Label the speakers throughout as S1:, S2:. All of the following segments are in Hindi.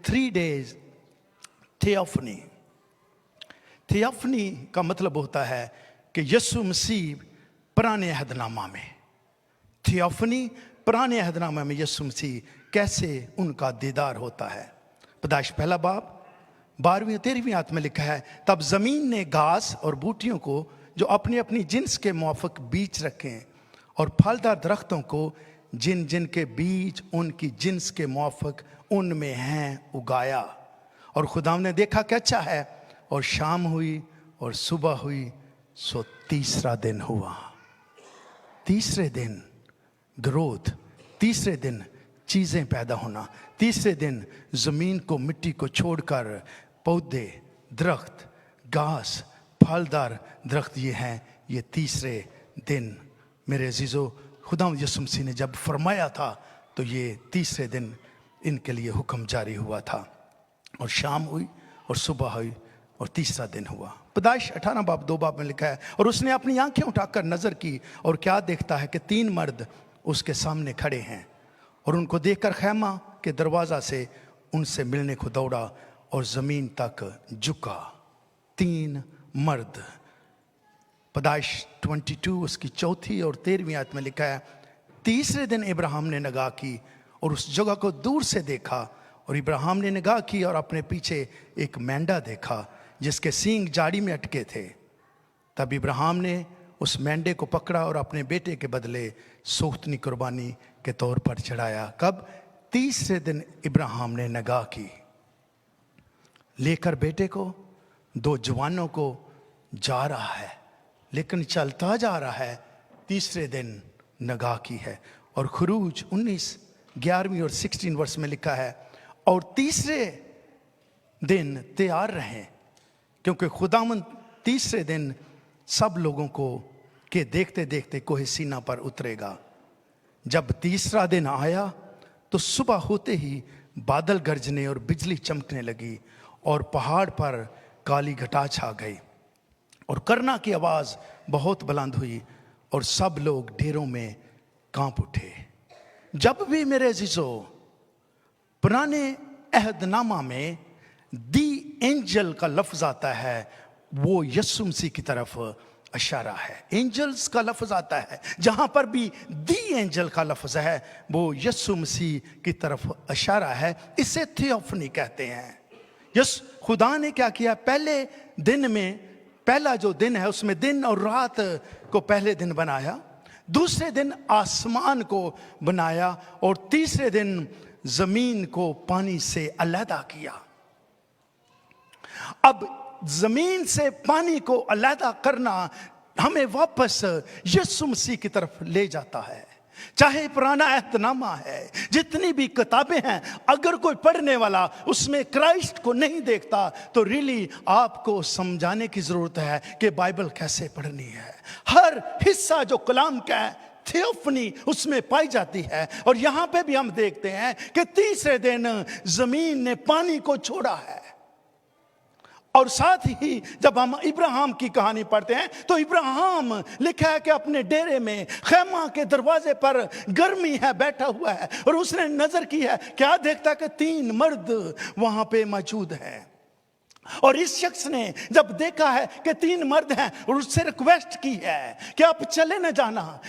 S1: 3 days थियोफनी। थियोफनी का मतलब होता है कि यीशु मसीह पुराने अहदनामा में, थियोफनी पुराने अहदनामा में यीशु मसीह कैसे उनका दीदार होता है। पैदाइश पहला बाब 12वीं और 13वीं आयत में लिखा है, तब जमीन ने घास और बूटियों को जो अपनी अपनी जिन्स के मुआफिक बीज रखें और फलदार दरख्तों को जिन जिन के बीज उनकी जिन्स के मुआफिक उनमें हैं उगाया। और खुदाम ने देखा कि अच्छा है, और शाम हुई और सुबह हुई, सो तीसरा दिन हुआ। तीसरे दिन ग्रोथ, तीसरे दिन चीजें पैदा होना, तीसरे दिन जमीन को मिट्टी को छोड़कर पौधे, दरख्त, घास, फलदार दरख्त ये हैं, ये तीसरे दिन। मेरे अजीजों, खुदा यीशु मसीह ने जब फरमाया था तो ये तीसरे दिन इनके लिए हुक्म जारी हुआ था। और शाम हुई और सुबह हुई और तीसरा दिन हुआ। पैदाइश 18 बाब 2 बाब में लिखा है, और उसने अपनी आंखें उठाकर नजर की और क्या देखता है कि 3 मर्द उसके सामने खड़े हैं, और उनको देखकर खैमा के दरवाजा से उनसे मिलने को दौड़ा और जमीन तक झुका। 3 मर्द। पैदाइश 22 उसकी 4 और 13वीं आयत में लिखा है, तीसरे दिन इब्राहिम ने निगाह की और उस जगह को दूर से देखा, और इब्राहिम ने निगाह की और अपने पीछे एक मेंढा देखा जिसके सींग जाड़ी में अटके थे। तब इब्राहिम ने उस मेंढे को पकड़ा और अपने बेटे के बदले सोख्तनी कुर्बानी के तौर पर चढ़ाया। कब? तीसरे दिन इब्राहिम ने निगाह की, लेकर बेटे को 2 जवानों को जा रहा है, लेकिन चलता जा रहा है। तीसरे दिन निगाह की है। और खुरूज 19 11वीं और 16 वर्ष में लिखा है, और तीसरे दिन तैयार रहें, क्योंकि खुदावंद तीसरे दिन सब लोगों को के देखते देखते कोहे सीना पर उतरेगा। जब तीसरा दिन आया तो सुबह होते ही बादल गरजने और बिजली चमकने लगी और पहाड़ पर काली घटा छा गई और करना की आवाज बहुत बुलंद हुई और सब लोग डेरों में कांप उठे। जब भी मेरे अजीजों पुराने अहदनामा में दी एंजल का लफ्ज आता है, वो यीशु मसीह की तरफ इशारा है। एंजल्स का लफ्ज आता है, जहां पर भी दी एंजल का लफ्ज है वो यीशु मसीह की तरफ इशारा है। इसे थियोफनी कहते हैं। यस, खुदा ने क्या किया, पहले दिन में, पहला जो दिन है उसमें दिन और रात को पहले दिन बनाया, दूसरे दिन आसमान को बनाया और तीसरे दिन जमीन को पानी से अलहदा किया। अब जमीन से पानी को अलहदा करना हमें वापस यीशु मसीह की तरफ ले जाता है। चाहे पुराना अहदनामा है, जितनी भी किताबें हैं, अगर कोई पढ़ने वाला उसमें क्राइस्ट को नहीं देखता तो रियली आपको समझाने की जरूरत है कि बाइबल कैसे पढ़नी है। हर हिस्सा जो कलाम का है थियोफनी उसमें पाई जाती है। और यहां पे भी हम देखते हैं कि तीसरे दिन जमीन ने पानी को छोड़ा है। और साथ ही जब हम इब्राहिम की कहानी पढ़ते हैं तो इब्राहिम लिखा है कि अपने डेरे में खैमा के दरवाजे पर गर्मी है, बैठा हुआ है और उसने नजर की है, क्या देखता कि 3 मर्द वहां पे मौजूद हैं। और इस शख्स ने जब देखा है कि 3 मर्द हैं और उससे रिक्वेस्ट की है कि आप चले न जाना,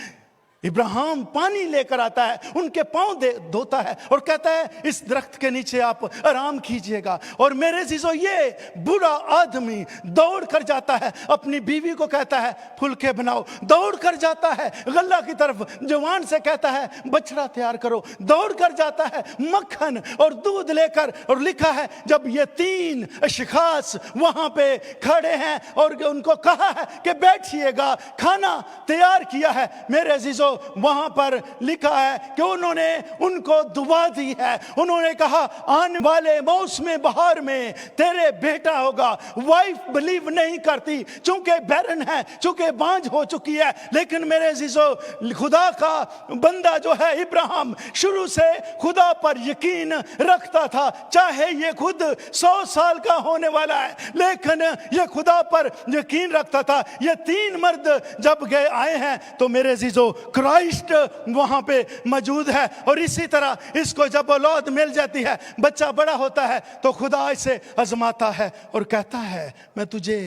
S1: इब्राहिम पानी लेकर आता है, उनके पांव धोता है और कहता है इस दरख्त के नीचे आप आराम कीजिएगा। और मेरे जीजो, ये बुरा आदमी दौड़ कर जाता है, अपनी बीवी को कहता है फुलके बनाओ, दौड़ कर जाता है गल्ला की तरफ, जवान से कहता है बछड़ा तैयार करो, दौड़ कर जाता है मक्खन और दूध लेकर। और लिखा है जब ये 3 अशखास वहां पे खड़े हैं और उनको कहा है कि बैठिएगा, खाना तैयार किया है, मेरे जीजो वहां पर लिखा है कि उन्होंने उनको दुआ दी है। उन्होंने कहा आने वाले मौसम बहार में तेरे बेटा होगा। वाइफ बिलीव नहीं करती चूंकि बैरन है, चूंकि बांझ हो चुकी है। लेकिन मेरे अजीजों, खुदा का बंदा जो है इब्राहिम शुरू से खुदा पर यकीन रखता था, चाहे ये खुद 100 साल का होने वाला है, लेकिन ये खुदा पर यकीन रखता था। ये 3 मर्द जब गए आए हैं तो मेरे अजीजों क्राइस्ट वहां पे मौजूद है। और इसी तरह इसको जब औलाद मिल जाती है, बच्चा बड़ा होता है, तो खुदा इसे आजमाता है और कहता है मैं तुझे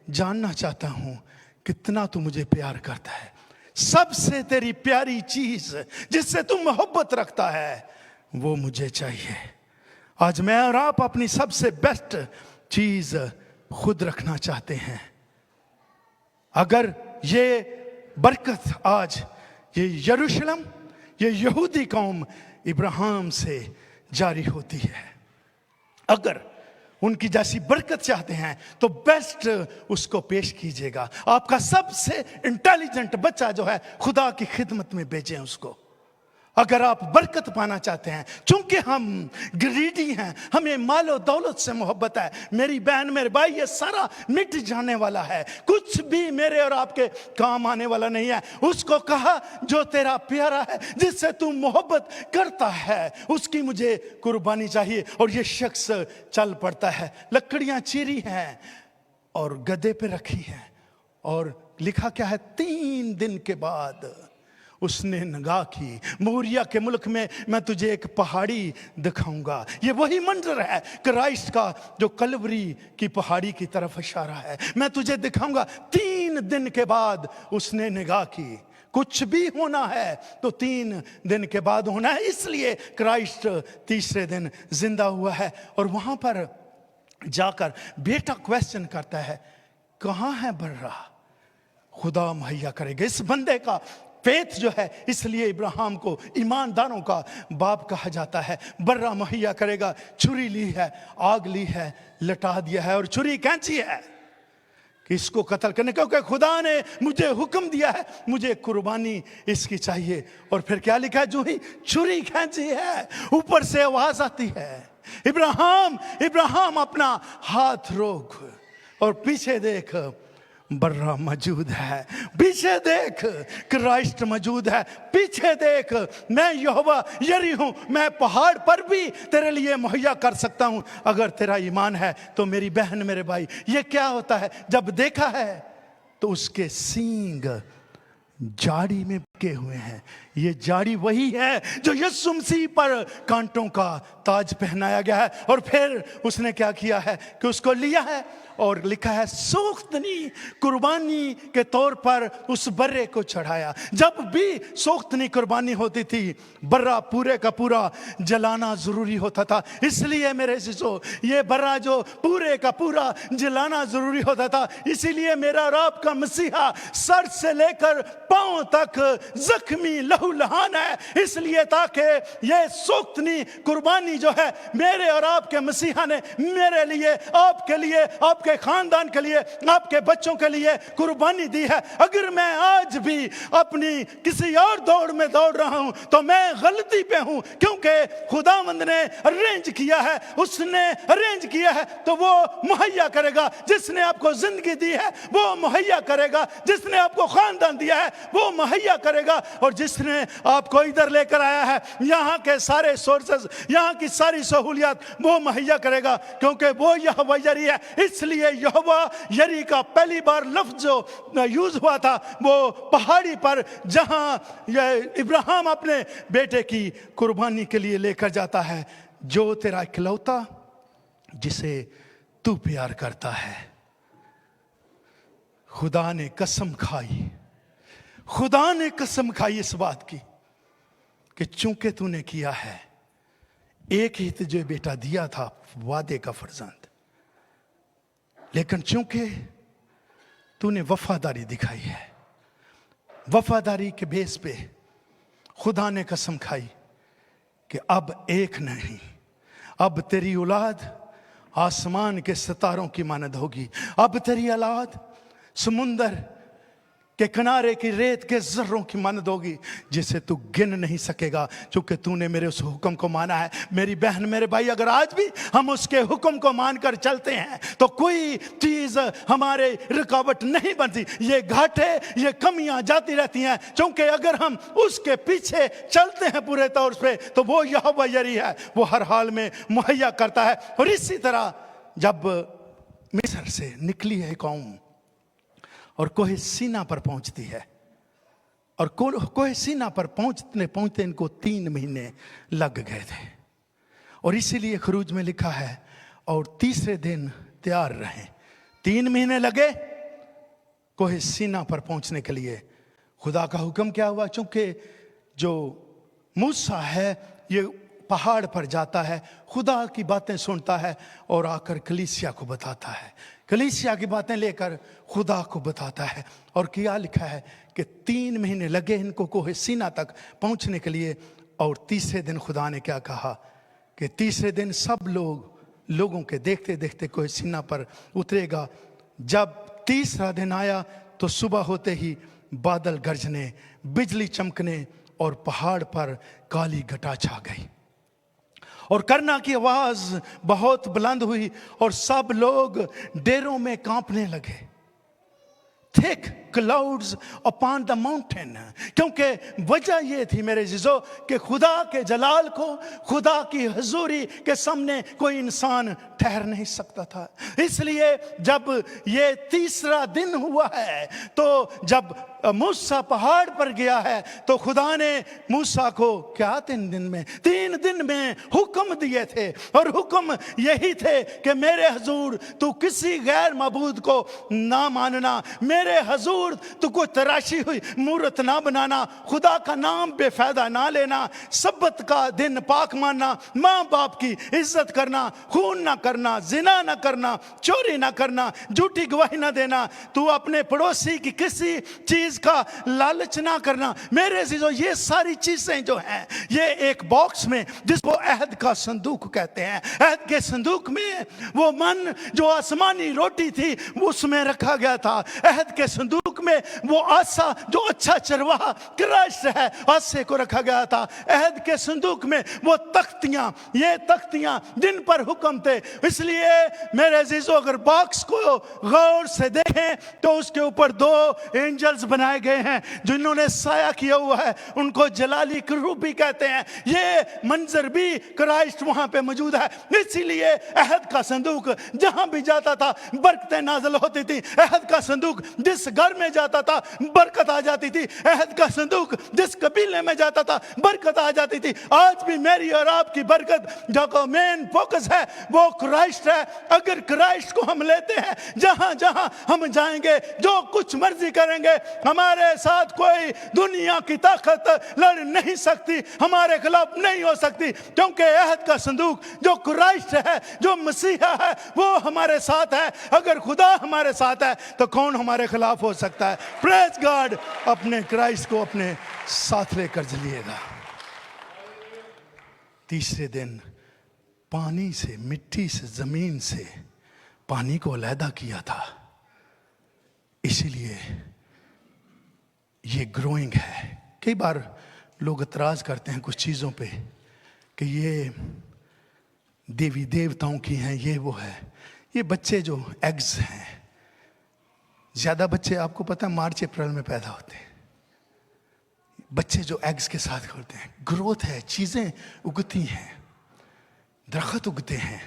S1: जानना चाहता हूं कितना तू मुझे प्यार करता है। सबसे तेरी प्यारी चीज जिससे तू मोहब्बत रखता है वो मुझे चाहिए। आज मैं और आप अपनी सबसे बेस्ट चीज खुद रखना चाहते हैं। अगर ये बरकत आज ये यरूशलेम, ये यहूदी कौम इब्राहिम से जारी होती है, अगर उनकी जैसी बरकत चाहते हैं तो बेस्ट उसको पेश कीजिएगा। आपका सबसे इंटेलिजेंट बच्चा जो है खुदा की खिदमत में भेजें उसको। अगर आप बरकत पाना चाहते हैं, चूंकि हम ग्रीडी हैं, हमें मालो दौलत से मोहब्बत है, मेरी बहन मेरे भाई ये सारा मिट जाने वाला है, कुछ भी मेरे और आपके काम आने वाला नहीं है। उसको कहा जो तेरा प्यारा है, जिससे तू मोहब्बत करता है, उसकी मुझे कुर्बानी चाहिए। और ये शख्स चल पड़ता है, लकड़ियां चीरी हैं और गधे पे रखी हैं, और लिखा क्या है, 3 दिन के बाद उसने निगाह की, मोरिया के मुल्क में मैं तुझे एक पहाड़ी दिखाऊंगा। ये वही मंजर है क्राइस्ट का जो कलवरी की पहाड़ी की तरफ इशारा है। मैं तुझे दिखाऊंगा। 3 दिन के बाद उसने निगाह की। कुछ भी होना है तो 3 दिन के बाद होना है, इसलिए क्राइस्ट तीसरे दिन जिंदा हुआ है। और वहां पर जाकर बेटा क्वेश्चन करता है, कहां है बर्रा? खुदा मुहैया करेगा इस बंदे का फेथ जो है, इसलिए इब्राहिम को ईमानदारों का बाप कहा जाता है। बर्रा मुहैया करेगा। छुरी ली है, आग ली है, लटा दिया है, और छुरी कैंची है कि इसको कत्ल करने, क्योंकि खुदा ने मुझे हुक्म दिया है, मुझे कुर्बानी इसकी चाहिए। और फिर क्या लिखा है, जो ही छुरी खींची है ऊपर से आवाज आती है, इब्राहिम इब्राहिम अपना हाथ रोक और पीछे देख, बर्रा मौजूद है। पीछे देख, क्राइस्ट मौजूद है। पीछे देख, मैं यहोवा यरी हूं, मैं पहाड़ पर भी तेरे लिए मुहैया कर सकता हूं अगर तेरा ईमान है तो। मेरी बहन मेरे भाई, ये क्या होता है? जब देखा है तो उसके सींग जाड़ी में के हुए हैं। ये जाड़ी वही है जो यीशु मसीह पर कांटों का ताज पहनाया गया है। और फिर उसने क्या किया है कि उसको लिया है और लिखा है, सोख्तनी कुर्बानी के तौर पर उस बर्रे को चढ़ाया। जब भी सोख्तनी कुर्बानी होती थी, बर्रा पूरे का पूरा जलाना जरूरी होता था। इसलिए मेरे शिशो, ये बर्रा जो पूरे का पूरा जलाना जरूरी होता था, इसीलिए मेरा और आपका मसीहा सर से लेकर पांव तक जख्मी लहूलुहान है, इसलिए ताकि ये सोख्तनी कुर्बानी जो है मेरे और आपके मसीहा ने मेरे लिए, आपके लिए, आपके खानदान के लिए, आपके बच्चों के लिए कुर्बानी दी है। अगर मैं आज भी अपनी किसी और दौड़ में दौड़ रहा हूं तो मैं गलती पे हूं, क्योंकि खुदावंद ने अरेंज किया है, उसने अरेंज किया है तो वो मुहैया करेगा। जिसने आपको जिंदगी दी है वो मुहैया करेगा, जिसने आपको खानदान दिया है वो मुहैया करेगा, और जिसने आपको इधर लेकर आया है, यहाँ के सारे सोर्सेस, यहाँ की सारी सहूलियत वो मुहैया करेगा, क्योंकि वो यहोवा यरी है। इसलिए यहोवा यरी का पहली बार लफ्ज जो यूज हुआ था वो पहाड़ी पर, जहां इब्राहिम अपने बेटे की कुर्बानी के लिए लेकर जाता है, जो तेरा इकलौता जिसे तू प्यार करता है। खुदा ने कसम खाई, खुदा ने कसम खाई इस बात की कि चूंकि तूने किया है, एक ही तुझे बेटा दिया था, वादे का फर्जंद, लेकिन चूंकि तूने वफादारी दिखाई है, वफादारी के बेस पे खुदा ने कसम खाई कि अब एक नहीं, अब तेरी औलाद आसमान के सितारों की मानद होगी। अब तेरी औलाद समुंदर के किनारे की रेत के जर्रों की मानद होगी, जिसे तू गिन नहीं सकेगा, क्योंकि तूने मेरे उस हुक्म को माना है। मेरी बहन मेरे भाई, अगर आज भी हम उसके हुक्म को मानकर चलते हैं तो कोई चीज हमारे रुकावट नहीं बनती। ये घाटे, ये कमियां जाती रहती हैं, क्योंकि अगर हम उसके पीछे चलते हैं पूरे तौर पे तो वो यहोवा यरी है, वो हर हाल में मुहैया करता है। और इसी तरह जब मिस्र से निकली है कौम और कोहे सीना पर पहुंचती है, और कोहे सीना पर पहुंचते पहुंचते इनको 3 महीने लग गए थे। और इसीलिए खरूज में लिखा है, और तीसरे दिन तैयार रहे। 3 महीने लगे कोहे सीना पर पहुंचने के लिए। खुदा का हुक्म क्या हुआ? चूंकि जो मूसा है ये पहाड़ पर जाता है, खुदा की बातें सुनता है और आकर कलीसिया को बताता है, कलीसिया की बातें लेकर खुदा को बताता है। और क्या लिखा है कि 3 महीने लगे इनको कोहे सीना तक पहुंचने के लिए। और तीसरे दिन खुदा ने क्या कहा कि तीसरे दिन सब लोगों के देखते देखते कोहे सीना पर उतरेगा। जब तीसरा दिन आया तो सुबह होते ही बादल गरजने, बिजली चमकने और पहाड़ पर काली घटा छा गई और करना की आवाज बहुत बुलंद हुई और सब लोग डेरों में कांपने लगे। Thick clouds upon the mountain. क्योंकि वजह यह थी मेरे जीजो कि खुदा के जलाल को, खुदा की हजूरी के सामने कोई इंसान ठहर नहीं सकता था। इसलिए जब ये तीसरा दिन हुआ है, तो जब मूसा पहाड़ पर गया है तो खुदा ने मूसा को क्या 3 दिन में हुक्म दिए थे। और हुक्म यही थे कि मेरे हजूर तू किसी गैर मबूद को ना मानना, मेरे हजूर तू कोई तराशी हुई मूर्त ना बनाना, खुदा का नाम बेफायदा ना लेना, सब्बत का दिन पाक मानना, माँ बाप की इज्जत करना, खून ना करना, जिना ना करना, चोरी ना करना, झूठी गवाही ना देना, तू अपने पड़ोसी की किसी चीज का लालच ना करना। मेरे जो ये सारी चीजें जो हैं ये एक बॉक्स में, जिसको अहद का संदूक कहते हैं, अहद के संदूक में वो मन जो आसमानी रोटी थी उसमें रखा गया था। अहद के संदूक में वो आसा जो अच्छा चरवाहा क्राइस्ट है आसे को रखा गया था। अहद के संदूक में वो तख्तियां, ये तख्तियां जिन पर हुक्म थे। इसलिए मेरे अजीजों अगर बॉक्स को गौर से देखें तो उसके ऊपर 2 एंजल्स बनाए गए हैं जिन्होंने साया किया हुआ है, उनको जलाली करूबी कहते हैं। ये मंजर भी क्राइस्ट वहां पे मौजूद है। इसीलिए अहद का संदूक जहां भी जाता था बरकतें नाज़िल होती थी। अहद का संदूक जिस घर में जाता था बरकत आ जाती थी। अहद का संदूक जिस कबीले में जाता था बरकत आ जाती थी। आज भी मेरी और आपकी बरकत जो मेन फोकस है वो क्राइस्ट है। अगर क्राइस्ट को हम लेते हैं, जहां जहां हम जाएंगे, जो कुछ मर्जी करेंगे, हमारे साथ कोई दुनिया की ताकत लड़ नहीं सकती, हमारे खिलाफ नहीं हो सकती। क्योंकि अहद का संदूक जो क्राइस्ट है, जो मसीहा है, वो हमारे साथ है। अगर खुदा हमारे साथ है तो कौन हमारे खिलाफ हो सकता है? Praise God. अपने क्राइस्ट को अपने साथ लेकर चलिएगा। तीसरे दिन पानी से, मिट्टी से, जमीन से पानी को अलहदा किया था। इसीलिए ये ग्रोइंग है। कई बार लोग एतराज करते हैं कुछ चीज़ों पे कि ये देवी देवताओं की हैं, ये वो है। ये बच्चे जो एग्स हैं, ज़्यादा बच्चे आपको पता है मार्च अप्रैल में पैदा होते हैं। बच्चे जो एग्स के साथ होते हैं, ग्रोथ है, चीज़ें उगती हैं, दरख्त उगते हैं।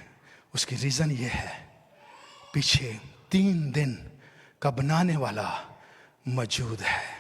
S1: उसकी रीज़न ये है, पीछे 3 दिन का बनाने वाला मौजूद है।